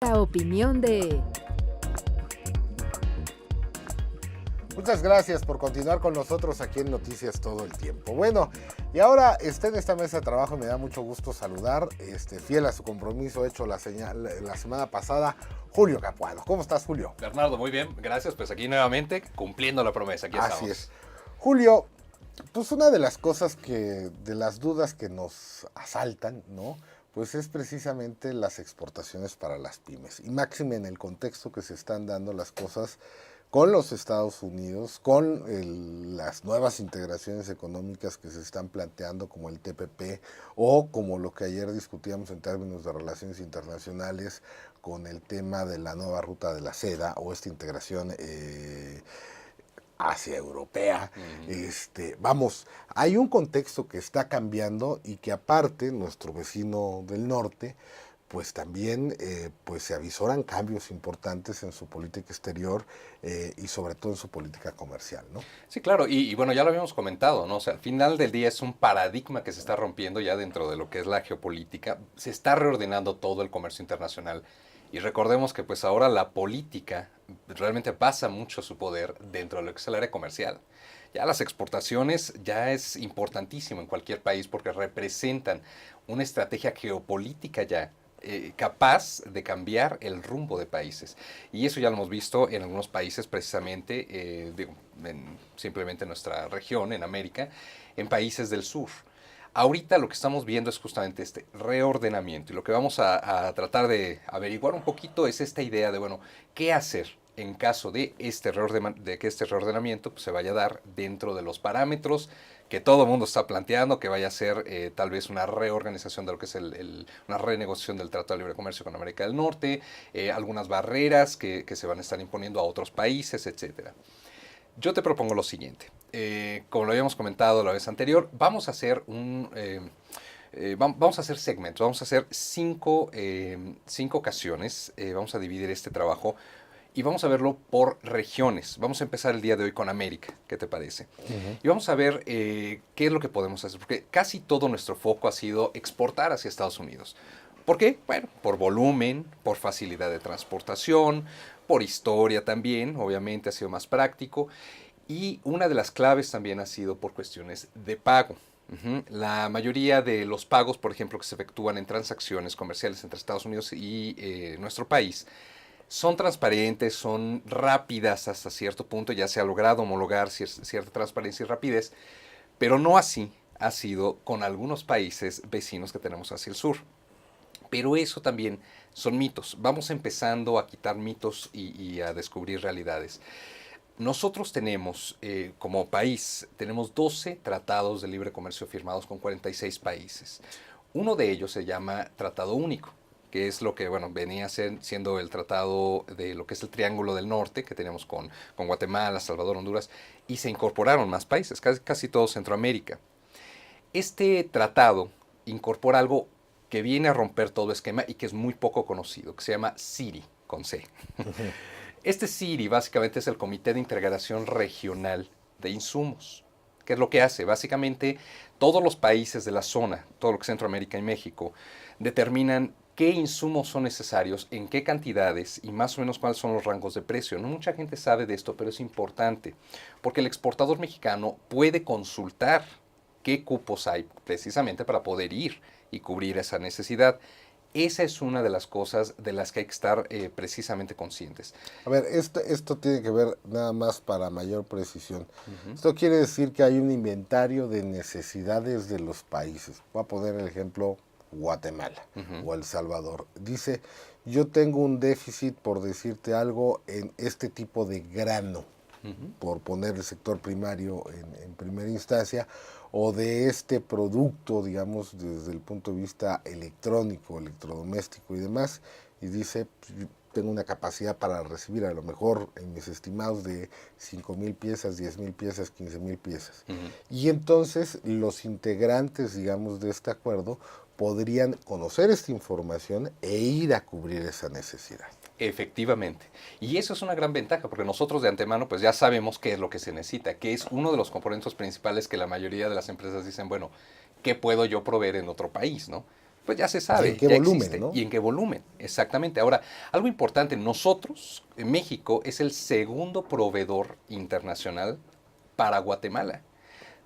La opinión de... Muchas gracias por continuar con nosotros aquí en Noticias todo el tiempo. Bueno, y ahora está en esta mesa de trabajo y me da mucho gusto saludar, fiel a su compromiso hecho la semana pasada, Julio Capuano. ¿Cómo estás, Julio? Bernardo, muy bien, gracias. Pues aquí nuevamente cumpliendo la promesa, aquí estamos. Así es. Julio, pues una de las cosas de las dudas que nos asaltan, ¿no? Pues es precisamente las exportaciones para las pymes. Y máxime en el contexto que se están dando las cosas con los Estados Unidos, con las nuevas integraciones económicas que se están planteando como el TPP o como lo que ayer discutíamos en términos de relaciones internacionales con el tema de la nueva ruta de la seda o esta integración Asia europea. Vamos, hay un contexto que está cambiando y que aparte nuestro vecino del norte pues también pues se avisoran cambios importantes en su política exterior y sobre todo en su política comercial, ¿no? Sí, claro, y bueno, ya lo habíamos comentado, ¿no? O sea, al final del día es un paradigma que se está rompiendo ya dentro de lo que es la geopolítica. Se está reordenando todo el comercio internacional. Y recordemos que pues ahora la política realmente pasa mucho su poder dentro de lo que es el área comercial. Ya las exportaciones ya es importantísimo en cualquier país porque representan una estrategia geopolítica ya capaz de cambiar el rumbo de países. Y eso ya lo hemos visto en algunos países precisamente, simplemente en nuestra región, en América, en países del sur. Ahorita lo que estamos viendo es justamente este reordenamiento y lo que vamos a tratar de averiguar un poquito es esta idea de, bueno, ¿qué hacer en caso de, que este reordenamiento pues, se vaya a dar dentro de los parámetros que todo el mundo está planteando, que vaya a ser tal vez una reorganización de lo que es una renegociación del Tratado de Libre Comercio con América del Norte, algunas barreras que se van a estar imponiendo a otros países, etcétera? Yo te propongo lo siguiente. Como lo habíamos comentado la vez anterior, vamos a hacer vamos a hacer segmentos, vamos a hacer cinco ocasiones, vamos a dividir este trabajo y vamos a verlo por regiones. Vamos a empezar el día de hoy con América, ¿qué te parece? Y vamos a ver qué es lo que podemos hacer, porque casi todo nuestro foco ha sido exportar hacia Estados Unidos. ¿Por qué? Bueno, por volumen, por facilidad de transportación, por historia también, obviamente ha sido más práctico. Y una de las claves también ha sido por cuestiones de pago. La mayoría de los pagos, por ejemplo, que se efectúan en transacciones comerciales entre Estados Unidos y nuestro país, son transparentes, son rápidas hasta cierto punto, ya se ha logrado homologar cierta transparencia y rapidez, pero no así ha sido con algunos países vecinos que tenemos hacia el sur. Pero eso también son mitos. Vamos empezando a quitar mitos y a descubrir realidades. Nosotros tenemos, como país, tenemos 12 tratados de libre comercio firmados con 46 países. Uno de ellos se llama Tratado Único, que es lo que bueno, venía siendo el tratado de lo que es el Triángulo del Norte, que teníamos con Guatemala, Salvador, Honduras, y se incorporaron más países, casi todo Centroamérica. Este tratado incorpora algo que viene a romper todo esquema y que es muy poco conocido, que se llama CIRI, con C. Este CIRI básicamente es el Comité de Integración Regional de Insumos. ¿Qué es lo que hace? Básicamente todos los países de la zona, todo lo que es Centroamérica y México, determinan qué insumos son necesarios, en qué cantidades y más o menos cuáles son los rangos de precio. No mucha gente sabe de esto, pero es importante, porque el exportador mexicano puede consultar qué cupos hay precisamente para poder ir y cubrir esa necesidad. Esa es una de las cosas de las que hay que estar precisamente conscientes. A ver, esto tiene que ver nada más para mayor precisión. Esto quiere decir que hay un inventario de necesidades de los países. Voy a poner el ejemplo Guatemala o El Salvador. Dice, yo tengo un déficit, por decirte algo, en este tipo de grano, por poner el sector primario en primera instancia, o de este producto, digamos, desde el punto de vista electrónico, electrodoméstico y demás, y dice, tengo una capacidad para recibir a lo mejor en mis estimados de 5,000 piezas, 10,000 piezas, 15,000 piezas. Y entonces los integrantes, digamos, de este acuerdo podrían conocer esta información e ir a cubrir esa necesidad. Efectivamente. Y eso es una gran ventaja, porque nosotros de antemano pues ya sabemos qué es lo que se necesita, que es uno de los componentes principales que la mayoría de las empresas dicen, bueno, ¿qué puedo yo proveer en otro país, no? Pues ya se sabe. ¿Y en qué ya volumen, existe. no? Y en qué volumen, exactamente. Ahora, algo importante, nosotros, en México, es el segundo proveedor internacional para Guatemala,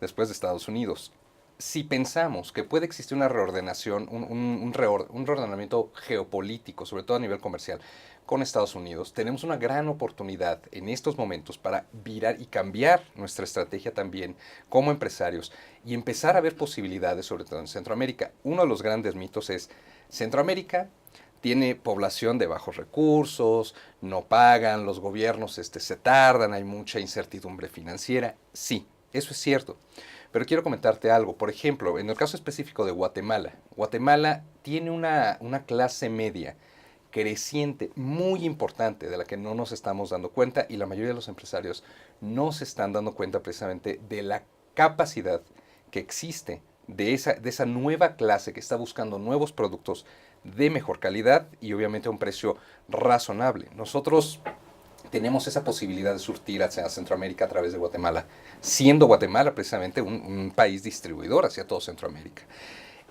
después de Estados Unidos. Si pensamos que puede existir una reordenación, un reordenamiento geopolítico, sobre todo a nivel comercial, con Estados Unidos, tenemos una gran oportunidad en estos momentos para virar y cambiar nuestra estrategia también como empresarios y empezar a ver posibilidades, sobre todo en Centroamérica. Uno de los grandes mitos es Centroamérica tiene población de bajos recursos, no pagan, los gobiernos se tardan, hay mucha incertidumbre financiera. Sí, eso es cierto. Pero quiero comentarte algo. Por ejemplo, en el caso específico de Guatemala, Guatemala tiene una clase media creciente muy importante de la que no nos estamos dando cuenta y la mayoría de los empresarios no se están dando cuenta precisamente de la capacidad que existe de esa nueva clase que está buscando nuevos productos de mejor calidad y obviamente a un precio razonable. Nosotros tenemos esa posibilidad de surtir hacia Centroamérica a través de Guatemala, siendo Guatemala precisamente un país distribuidor hacia todo Centroamérica.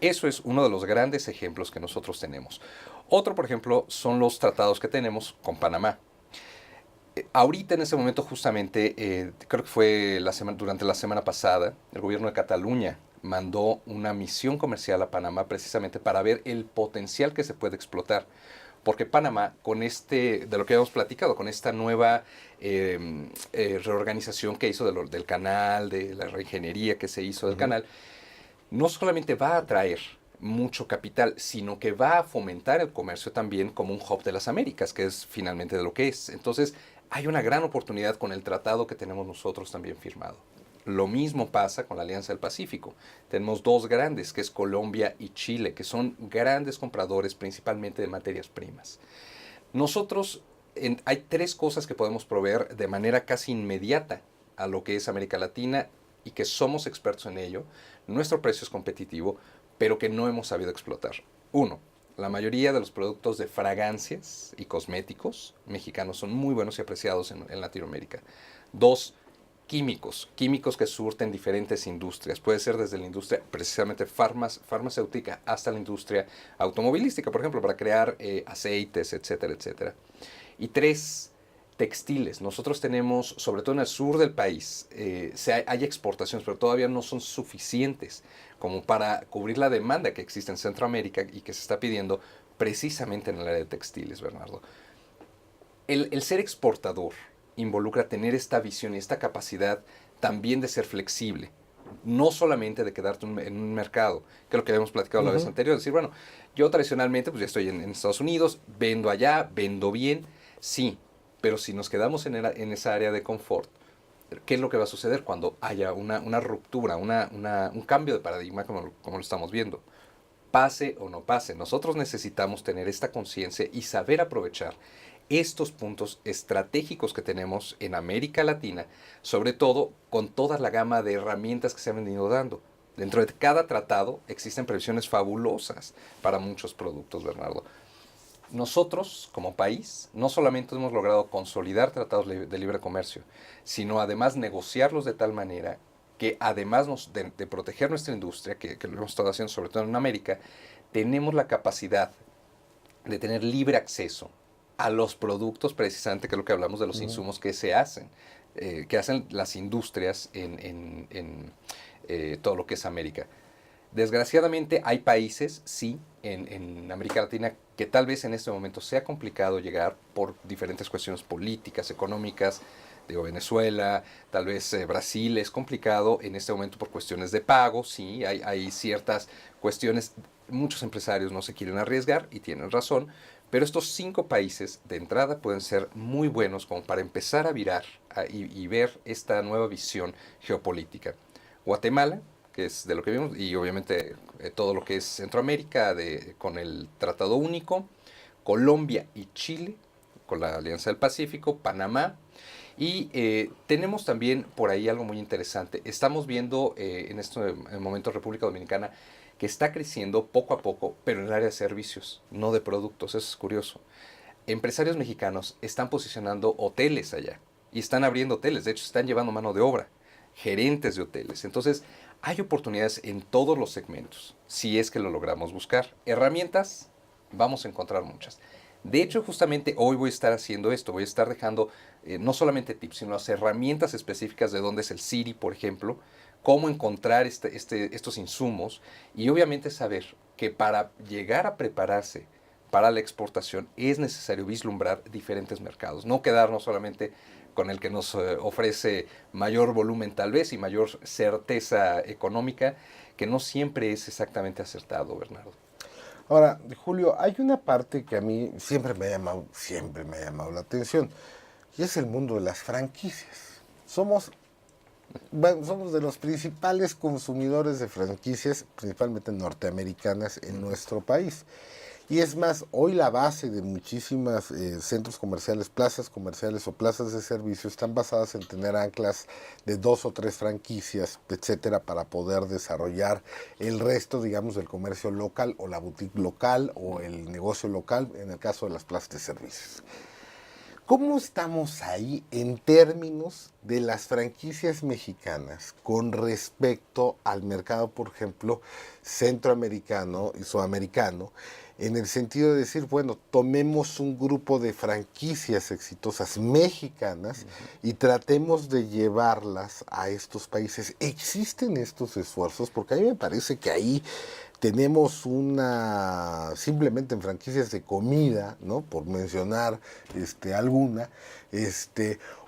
Eso es uno de los grandes ejemplos que nosotros tenemos. Otro, por ejemplo, son los tratados que tenemos con Panamá. Ahorita, en ese momento, justamente, creo que fue durante la semana pasada, el gobierno de Cataluña mandó una misión comercial a Panamá precisamente para ver el potencial que se puede explotar. Porque Panamá, de lo que hemos platicado, con esta nueva reorganización que hizo del canal, de la reingeniería que se hizo del canal, no solamente va a atraer mucho capital, sino que va a fomentar el comercio también como un hub de las Américas, que es finalmente de lo que es. Entonces, hay una gran oportunidad con el tratado que tenemos nosotros también firmado. Lo mismo pasa con la Alianza del Pacífico. Tenemos dos grandes, que es Colombia y Chile, que son grandes compradores principalmente de materias primas. Nosotros, hay tres cosas que podemos proveer de manera casi inmediata a lo que es América Latina y que somos expertos en ello. Nuestro precio es competitivo, pero que no hemos sabido explotar. Uno, la mayoría de los productos de fragancias y cosméticos mexicanos son muy buenos y apreciados en Latinoamérica. Dos, químicos que surten diferentes industrias. Puede ser desde la industria precisamente farmacéutica hasta la industria automovilística, por ejemplo, para crear aceites, etcétera, etcétera. Y tres, textiles. Nosotros tenemos, sobre todo en el sur del país, hay exportaciones, pero todavía no son suficientes como para cubrir la demanda que existe en Centroamérica y que se está pidiendo precisamente en el área de textiles, Bernardo. El ser exportador involucra tener esta visión y esta capacidad también de ser flexible. No solamente de quedarte en un mercado, que es lo que habíamos platicado la vez anterior, decir, bueno, yo tradicionalmente pues ya estoy en Estados Unidos, vendo allá, vendo bien, sí, pero si nos quedamos en esa área de confort, ¿qué es lo que va a suceder cuando haya una ruptura, un cambio de paradigma como lo estamos viendo? Pase o no pase, nosotros necesitamos tener esta conciencia y saber aprovechar estos puntos estratégicos que tenemos en América Latina, sobre todo con toda la gama de herramientas que se han venido dando. Dentro de cada tratado existen previsiones fabulosas para muchos productos, Bernardo. Nosotros, como país, no solamente hemos logrado consolidar tratados de libre comercio, sino además negociarlos de tal manera que además de proteger nuestra industria, que lo hemos estado haciendo sobre todo en América, tenemos la capacidad de tener libre acceso a los productos, precisamente, que es lo que hablamos de los insumos que se hacen, que hacen las industrias en todo lo que es América. Desgraciadamente hay países, sí, en América Latina que tal vez en este momento sea complicado llegar por diferentes cuestiones políticas, económicas, digo Venezuela, tal vez Brasil es complicado en este momento por cuestiones de pago, sí, hay ciertas cuestiones, muchos empresarios no se quieren arriesgar y tienen razón, pero estos 5 países de entrada pueden ser muy buenos como para empezar a virar y ver esta nueva visión geopolítica. Guatemala, que es de lo que vimos, y obviamente todo lo que es Centroamérica con el Tratado Único, Colombia y Chile, con la Alianza del Pacífico, Panamá, y tenemos también por ahí algo muy interesante. Estamos viendo en este momento República Dominicana que está creciendo poco a poco, pero en el área de servicios, no de productos, eso es curioso. Empresarios mexicanos están posicionando hoteles allá y están abriendo hoteles, de hecho están llevando mano de obra, gerentes de hoteles. Entonces, Hay oportunidades en todos los segmentos, si es que lo logramos buscar. Herramientas, vamos a encontrar muchas. De hecho, justamente hoy voy a estar haciendo esto, voy a estar dejando no solamente tips, sino las herramientas específicas de dónde es el Siri, por ejemplo, cómo encontrar estos insumos y obviamente saber que para llegar a prepararse para la exportación es necesario vislumbrar diferentes mercados, no quedarnos solamente con el que nos ofrece mayor volumen tal vez y mayor certeza económica, que no siempre es exactamente acertado, Bernardo. Ahora, Julio, hay una parte que a mí siempre me ha llamado la atención, y es el mundo de las franquicias. Somos de los principales consumidores de franquicias, principalmente norteamericanas, en nuestro país. Y es más, hoy la base de muchísimas centros comerciales, plazas comerciales o plazas de servicio están basadas en tener anclas de 2 o 3 franquicias, etcétera, para poder desarrollar el resto, digamos, del comercio local o la boutique local o el negocio local, en el caso de las plazas de servicios. ¿Cómo estamos ahí en términos de las franquicias mexicanas con respecto al mercado, por ejemplo, centroamericano y sudamericano, en el sentido de decir, bueno, tomemos un grupo de franquicias exitosas mexicanas y tratemos de llevarlas a estos países? ¿Existen estos esfuerzos? Porque a mí me parece que ahí tenemos simplemente en franquicias de comida, ¿no? Por mencionar alguna,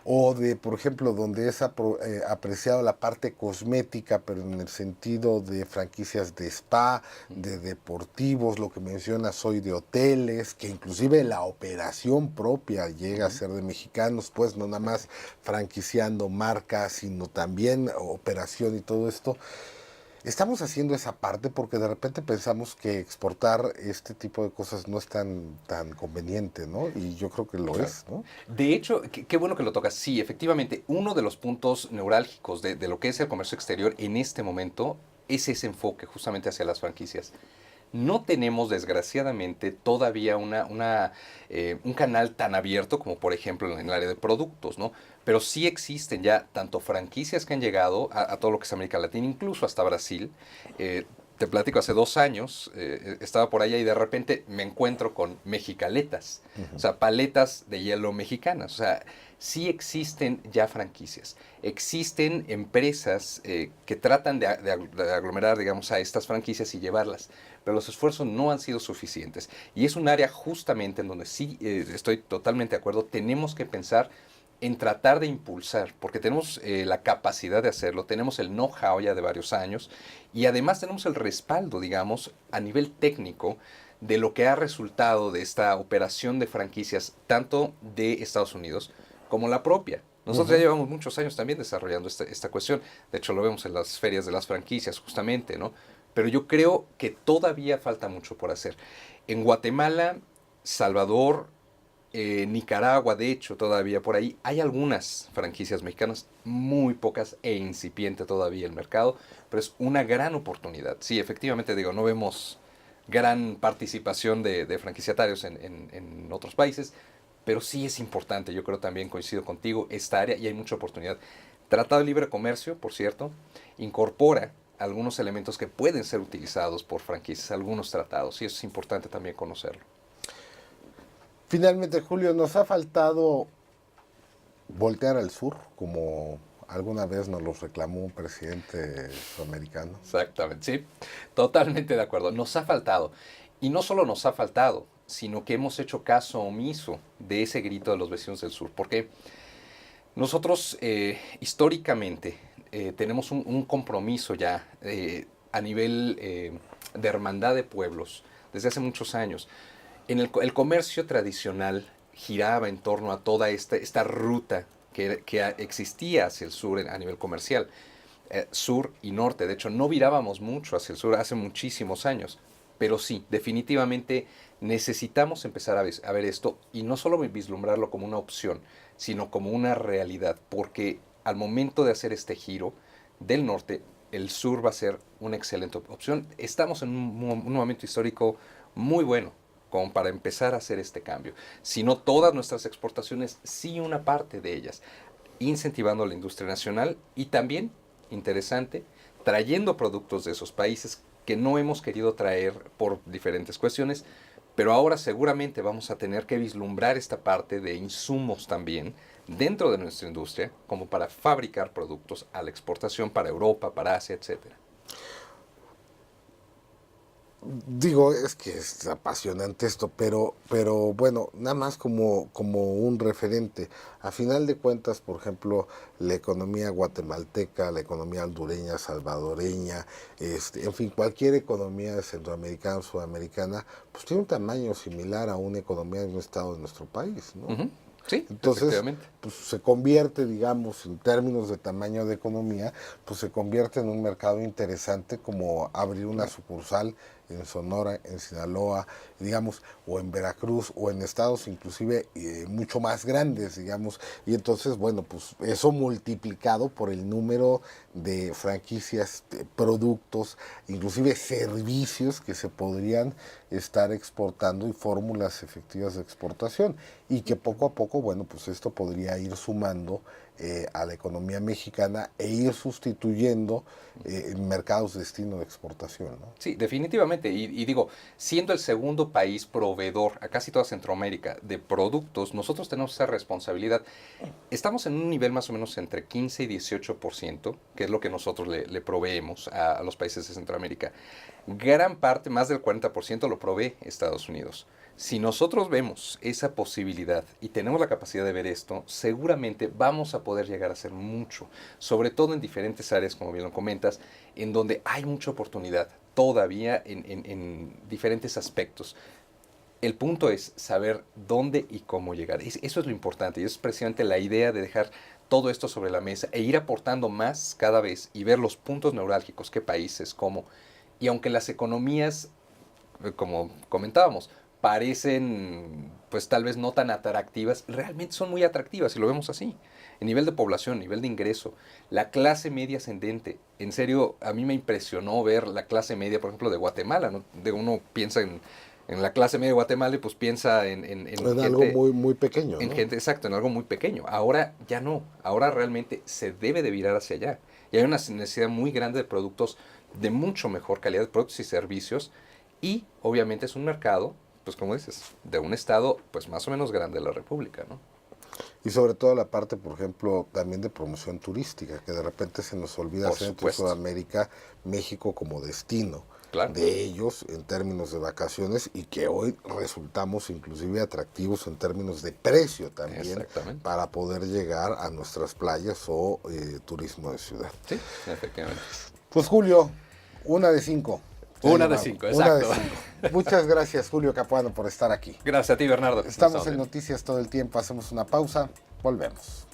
o de, por ejemplo, donde es apreciado la parte cosmética, pero en el sentido de franquicias de spa, de deportivos, lo que mencionas hoy de hoteles, que inclusive la operación propia llega a ser de mexicanos, pues no nada más franquiciando marcas, sino también operación y todo esto. Estamos haciendo esa parte porque de repente pensamos que exportar este tipo de cosas no es tan conveniente, ¿no? Y yo creo que lo Claro. es, ¿no? De hecho, qué bueno que lo tocas. Sí, efectivamente, uno de los puntos neurálgicos de lo que es el comercio exterior en este momento es ese enfoque justamente hacia las franquicias. No tenemos, desgraciadamente, todavía un canal tan abierto como, por ejemplo, en el área de productos, ¿no? Pero sí existen ya tanto franquicias que han llegado a todo lo que es América Latina, incluso hasta Brasil. Te platico, hace 2 años estaba por allá y de repente me encuentro con mexicaletas, o sea, paletas de hielo mexicanas. O sea, sí existen ya franquicias. Existen empresas que tratan de aglomerar, digamos, a estas franquicias y llevarlas, pero los esfuerzos no han sido suficientes. Y es un área justamente en donde sí estoy totalmente de acuerdo, tenemos que pensar en tratar de impulsar, porque tenemos la capacidad de hacerlo, tenemos el know-how ya de varios años y además tenemos el respaldo, digamos, a nivel técnico de lo que ha resultado de esta operación de franquicias, tanto de Estados Unidos como la propia. Nosotros ya llevamos muchos años también desarrollando esta cuestión. De hecho, lo vemos en las ferias de las franquicias, justamente, ¿no? Pero yo creo que todavía falta mucho por hacer. En Guatemala, Salvador, Nicaragua, de hecho, todavía por ahí hay algunas franquicias mexicanas, muy pocas e incipiente todavía el mercado, pero es una gran oportunidad. Sí, efectivamente, digo, no vemos gran participación de franquiciatarios en otros países, pero sí es importante, yo creo también coincido contigo, esta área y hay mucha oportunidad. Tratado de Libre Comercio, por cierto, incorpora algunos elementos que pueden ser utilizados por franquicias, algunos tratados, y eso es importante también conocerlo. Finalmente, Julio, nos ha faltado voltear al sur, como alguna vez nos lo reclamó un presidente sudamericano. Exactamente, sí, totalmente de acuerdo. Nos ha faltado. Y no solo nos ha faltado, sino que hemos hecho caso omiso de ese grito de los vecinos del sur. Porque nosotros históricamente tenemos un compromiso ya a nivel de hermandad de pueblos desde hace muchos años. El comercio tradicional giraba en torno a toda esta ruta que existía hacia el sur a nivel comercial, sur y norte. De hecho, no virábamos mucho hacia el sur hace muchísimos años. Pero sí, definitivamente necesitamos empezar a ver esto y no solo vislumbrarlo como una opción, sino como una realidad, porque al momento de hacer este giro del norte, el sur va a ser una excelente opción. Estamos en un momento histórico muy bueno como para empezar a hacer este cambio. Si no todas nuestras exportaciones, sí una parte de ellas, incentivando la industria nacional y también, interesante, trayendo productos de esos países que no hemos querido traer por diferentes cuestiones, pero ahora seguramente vamos a tener que vislumbrar esta parte de insumos también dentro de nuestra industria, como para fabricar productos a la exportación para Europa, para Asia, etcétera. Digo, es que es apasionante esto, pero bueno, nada más como un referente. A final de cuentas, por ejemplo, la economía guatemalteca, la economía hondureña, salvadoreña, en fin, cualquier economía centroamericana o sudamericana, pues tiene un tamaño similar a una economía de un estado de nuestro país, ¿no? Ujú. Sí, Entonces, efectivamente. pues se convierte, digamos, en términos de tamaño de economía, pues se convierte en un mercado interesante como abrir una sucursal en Sonora, en Sinaloa, digamos, o en Veracruz, o en estados inclusive mucho más grandes, digamos, y entonces, bueno, pues eso multiplicado por el número de franquicias, de productos, inclusive servicios que se podrían estar exportando y fórmulas efectivas de exportación, y que poco a poco, bueno, pues esto podría ir sumando a la economía mexicana e ir sustituyendo mercados de destino de exportación, ¿no? Sí, definitivamente. Y digo, siendo el segundo país proveedor a casi toda Centroamérica de productos, nosotros tenemos esa responsabilidad. Estamos en un nivel más o menos entre 15 y 18%, que es lo que nosotros le proveemos a los países de Centroamérica. Gran parte, más del 40%, lo provee Estados Unidos. Si nosotros vemos esa posibilidad y tenemos la capacidad de ver esto, seguramente vamos a poder llegar a hacer mucho, sobre todo en diferentes áreas, como bien lo comentas, en donde hay mucha oportunidad todavía en diferentes aspectos. El punto es saber dónde y cómo llegar. Eso es lo importante y es precisamente la idea de dejar todo esto sobre la mesa e ir aportando más cada vez y ver los puntos neurálgicos, qué países, cómo. Y aunque las economías, como comentábamos, parecen pues tal vez no tan atractivas, realmente son muy atractivas y lo vemos así. El nivel de población, nivel de ingreso, la clase media ascendente. En serio, a mí me impresionó ver la clase media, por ejemplo, de Guatemala, ¿no? Uno piensa en la clase media de Guatemala y pues piensa en gente, algo muy, muy pequeño, en ¿no? gente, exacto, en algo muy pequeño. Ahora ya no, ahora realmente se debe de virar hacia allá. Y hay una necesidad muy grande de productos de mucho mejor calidad, de productos y servicios. Y obviamente es un mercado, pues como dices, de un estado pues más o menos grande de la República, ¿no? Y sobre todo la parte, por ejemplo, también de promoción turística, que de repente se nos olvida Por Centro y supuesto. Sudamérica, México como destino Claro. de ellos en términos de vacaciones y que hoy resultamos inclusive atractivos en términos de precio también Exactamente. para poder llegar a nuestras playas o turismo de ciudad. Sí, efectivamente. Pues Julio, 1 de 5. Una de 5, exacto. 1 de 5. Muchas gracias, Julio Capuano, por estar aquí. Gracias a ti, Bernardo. Estamos en Noticias todo el tiempo, hacemos una pausa, volvemos.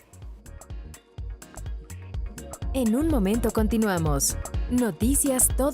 En un momento continuamos. Noticias todo